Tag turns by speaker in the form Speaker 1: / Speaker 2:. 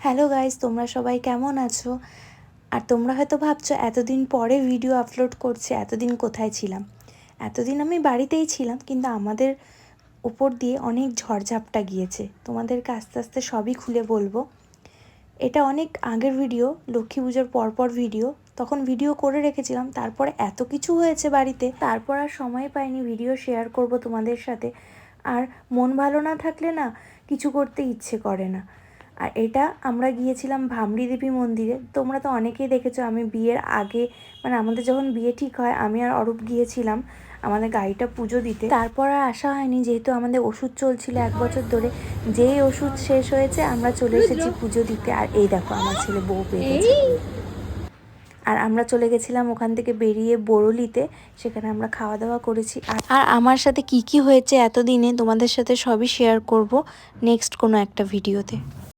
Speaker 1: Hello guys, তোমরা সবাই কেমন আছো? আর তোমরা হয়তো ভাবছো এতদিন পরে ভিডিও আপলোড করছি, এতদিন কোথায় ছিলাম। এতদিন আমি বাড়িতেই ছিলাম, কিন্তু আমাদের উপর দিয়ে অনেক ঝড়ঝাপটা গিয়েছে। তোমাদেরকে আস্তে আস্তে সবই খুলে বলবো। এটা অনেক আগের ভিডিও, লক্ষ্মী পুজোর পরপর ভিডিও। তখন ভিডিও করে রেখেছিলাম, তারপরে এত কিছু হয়েছে বাড়িতে, তারপর আর সময় পাইনি ভিডিও শেয়ার করব তোমাদের সাথে। আর মন ভালো না থাকলে না কিছু করতে ইচ্ছে করে না। আর এটা আমরা গিয়েছিলাম ভামড়ি দেবী মন্দিরে। তোমরা তো অনেকেই দেখেছো, আমি বিয়ের আগে মানে আমাদের যখন বিয়ে ঠিক হয় আমি আর অরূপ গিয়েছিলাম আমাদের গাড়িটা পুজো দিতে। তারপর আর আসা হয়নি, যেহেতু আমাদের ওষুধ চলছিল 1 বছর ধরে। যেই ওষুধ শেষ হয়েছে আমরা চলে এসেছি পুজো দিতে। আর এই দেখো আমার ছেলে বউ পেয়ে গেছে। আর আমরা চলে গেছিলাম ওখান থেকে বেরিয়ে বরলিতে, সেখানে আমরা খাওয়া দাওয়া করেছি। আর আমার সাথে কি কি হয়েছে এতদিনে তোমাদের সাথে সবই শেয়ার করব নেক্সট কোনো একটা ভিডিওতে।